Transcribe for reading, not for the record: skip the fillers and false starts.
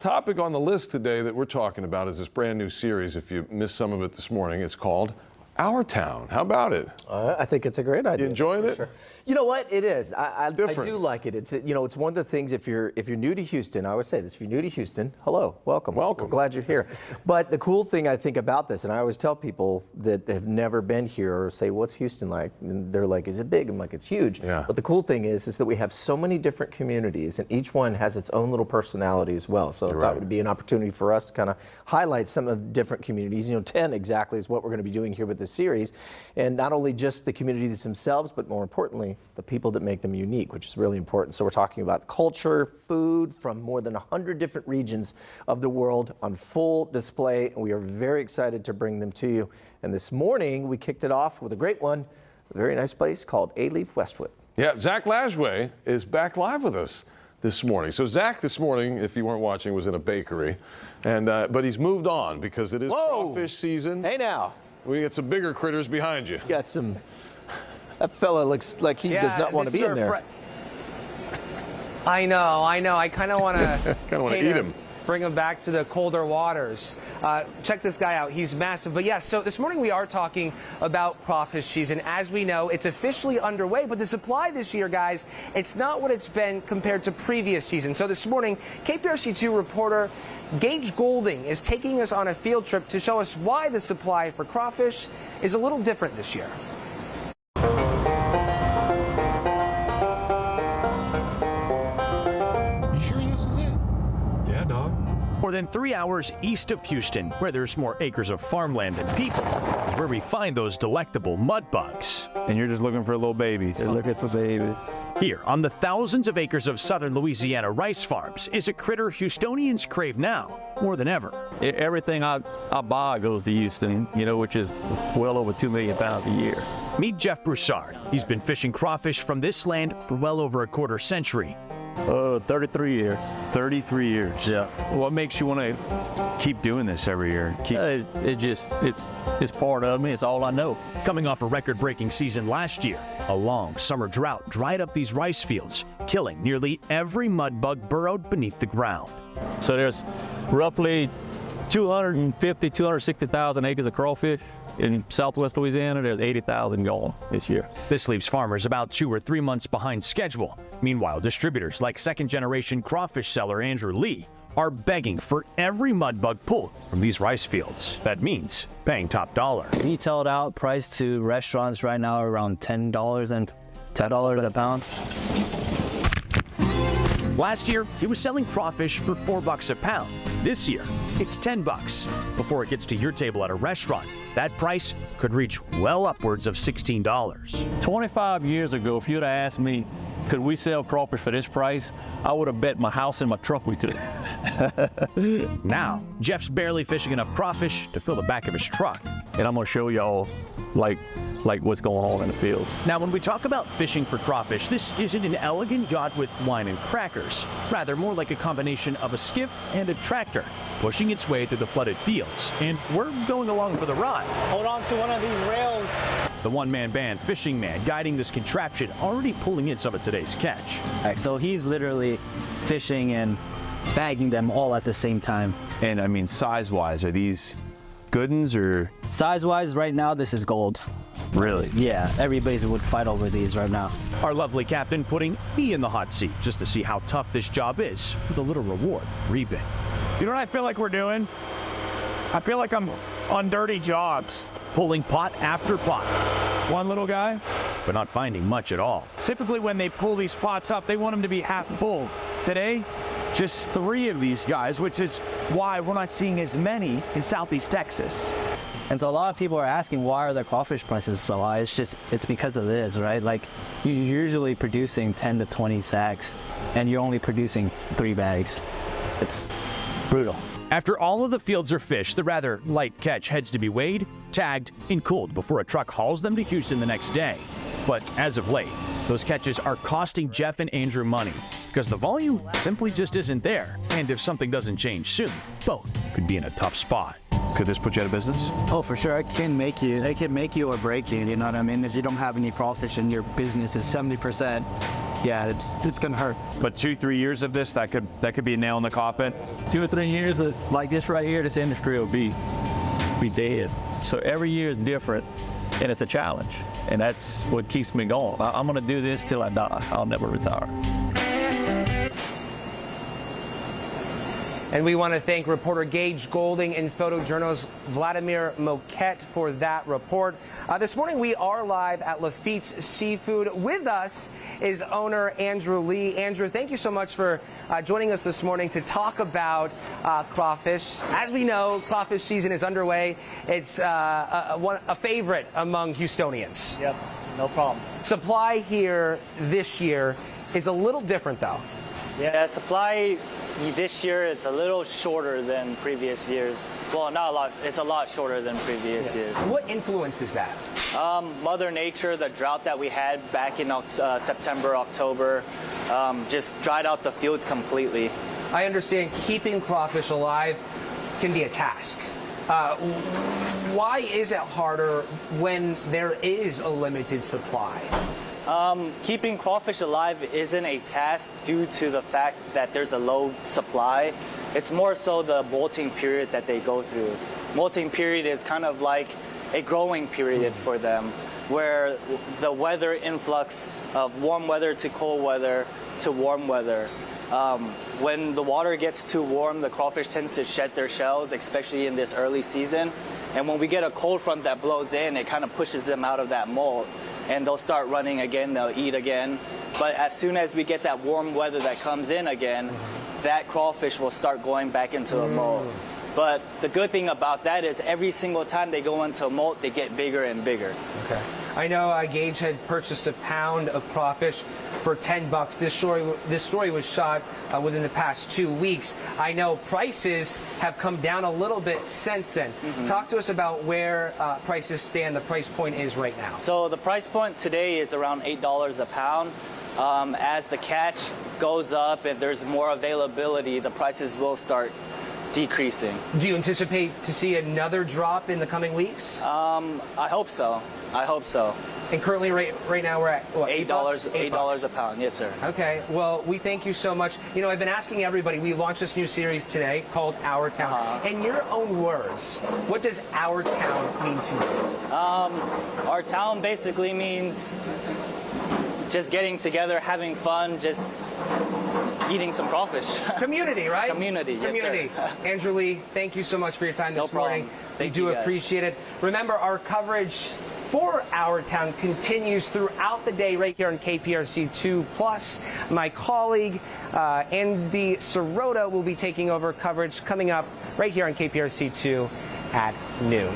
Topic on the list today that we're talking about is this brand new series. If you missed some of it this morning, it's called Our Town. How about it? I think it's a great idea. You enjoying it? Sure. You know what? It is. I do like it. It's it's one of the things. If you're new to Houston, I always say this: if you're new to Houston, hello, welcome. Welcome. We're glad you're here. But the cool thing I think about this, and I always tell people that have never been here or say, "What's Houston like?" And they're like, "Is it big?" I'm like, "It's huge." Yeah. But the cool thing is that we have so many different communities, and each one has its own little personality as well. So I thought it would be an opportunity for us to kind of highlight some of the different communities. 10 exactly is what we're going to be doing here with this series, and not only just the communities themselves, but more importantly, the people that make them unique, which is really important. So we're talking about culture, food from more than 100 different regions of the world on full display, and we are very excited to bring them to you. And this morning, we kicked it off with a great one, a very nice place called A-Leaf Westwood. Yeah, Zach Lashway is back live with us this morning. So Zach this morning, if you weren't watching, was in a bakery, and but he's moved on because it is crawfish season. Hey now. We got some bigger critters behind you. Got some. That fella looks like he does not want to be in there. I know. I kind of want to eat him. Bring him back to the colder waters. Check this guy out. He's massive. But yeah, so this morning we are talking about crawfish season. As we know, it's officially underway, but the supply this year, guys, it's not what it's been compared to previous seasons. So this morning, KPRC2 reporter Gage Golding is taking us on a field trip to show us why the supply for crawfish is a little different this year. More than 3 hours east of Houston, where there's more acres of farmland than people, is where we find those delectable mud bugs. And you're just looking for a little baby. They're looking for babies. Here, on the thousands of acres of Southern Louisiana rice farms, is a critter Houstonians crave now more than ever. Everything I buy goes to Houston, which is well over 2 million pounds a year. Meet Jeff Broussard. He's been fishing crawfish from this land for well over a quarter century. 33 years. 33 years. Yeah. What makes you want to keep doing this every year? It's part of me. It's all I know. Coming off a record-breaking season last year, a long summer drought dried up these rice fields, killing nearly every mud bug burrowed beneath the ground. So there's roughly 260,000 acres of crawfish. In southwest Louisiana, there's 80,000 gone this year. This leaves farmers about 2 or 3 months behind schedule. Meanwhile, distributors like second-generation crawfish seller Andrew Lee are begging for every mud bug pulled from these rice fields. That means paying top dollar. Retailed out price to restaurants right now around $10 and $10 a pound. Last year, he was selling crawfish for $4 a pound. This year, it's $10. Before it gets to your table at a restaurant, that price could reach well upwards of $16. 25 years ago, if you'd have asked me, could we sell crawfish for this price, I would have bet my house and my truck we could. Now, Jeff's barely fishing enough crawfish to fill the back of his truck. And I'm going to show y'all like what's going on in the field. Now, when we talk about fishing for crawfish, this isn't an elegant yacht with wine and crackers. Rather, more like a combination of a skiff and a tractor, pushing its way through the flooded fields. And we're going along for the ride. Hold on to one of these rails. The one-man band Fishing Man guiding this contraption, already pulling in some of today's catch. So he's literally fishing and bagging them all at the same time. And I mean, size-wise, are these good ones or? Size-wise, right now, this is gold. Really? Yeah, everybody would fight over these right now. Our lovely captain putting me in the hot seat just to see how tough this job is, with a little reward, rebate. You know what I feel like we're doing? I feel like I'm on dirty jobs. Pulling pot after pot. One little guy. But not finding much at all. Typically when they pull these pots up, they want them to be half full. Today, just 3 of these guys, which is why we're not seeing as many in Southeast Texas. And so a lot of people are asking, why are the crawfish prices so high? It's because of this, right? Like, you're usually producing 10 to 20 sacks, and you're only producing 3 bags. It's brutal. After all of the fields are fished, the rather light catch heads to be weighed, tagged, and cooled before a truck hauls them to Houston the next day. But as of late, those catches are costing Jeff and Andrew money because the volume simply just isn't there. And if something doesn't change soon, both could be in a tough spot. Could this put you out of business? Oh, for sure. It can make you or break you, you know what I mean? If you don't have any crawfish and your business is 70% yeah, it's gonna hurt. But 2-3 years of this, that could be a nail in the coffin. 2 or 3 years of, like this right here, this industry will be dead. So every year is different, and it's a challenge, and that's what keeps me going. I'm gonna do this till I die. I'll never retire. And we want to thank reporter Gage Golding and photojournalist Vladimir Moquette for that report. This morning we are live at Lafitte's Seafood. With us is owner Andrew Lee. Andrew, thank you so much for joining us this morning to talk about crawfish. As we know, crawfish season is underway. It's a favorite among Houstonians. Yep, no problem. Supply here this year is a little different, though. Yeah, supply this year it's a little shorter than previous years. Well, not a lot. It's a lot shorter than previous years. What influences that? Mother Nature, the drought that we had back in September, October, just dried out the fields completely. I understand keeping crawfish alive can be a task. Why is it harder when there is a limited supply? Keeping crawfish alive isn't a task due to the fact that there's a low supply. It's more so the molting period that they go through. Molting period is kind of like a growing period for them, where the weather influx of warm weather to cold weather to warm weather. When the water gets too warm, the crawfish tends to shed their shells, especially in this early season. And when we get a cold front that blows in, it kind of pushes them out of that molt. And they'll start running again, they'll eat again. But as soon as we get that warm weather that comes in again, that crawfish will start going back into a molt. But the good thing about that is every single time they go into a molt, they get bigger and bigger. Okay. I know Gage had purchased a pound of crawfish for $10. This story was shot within the past 2 weeks. I know prices have come down a little bit since then. Talk to us about where prices stand, the price point is right now. So the price point today is around $8 a pound. As the catch goes up and there's more availability, the prices will start decreasing. Do you anticipate to see another drop in the coming weeks? I hope so. I hope so. And currently, right now, we're at what, $8? $8 a pound, yes, sir. Okay, well, we thank you so much. You know, I've been asking everybody, we launched this new series today called Our Town. In your own words, what does Our Town mean to you? Our town basically means just getting together, having fun, just eating some crawfish. Community, right? Community, yes, Community. sir. Andrew Lee, thank you so much for your time this morning. Thank we do you, guys. appreciate it. Remember, our coverage for Our Town continues throughout the day right here on KPRC2 Plus. My colleague, Andy Sirota, will be taking over coverage coming up right here on KPRC2 at noon.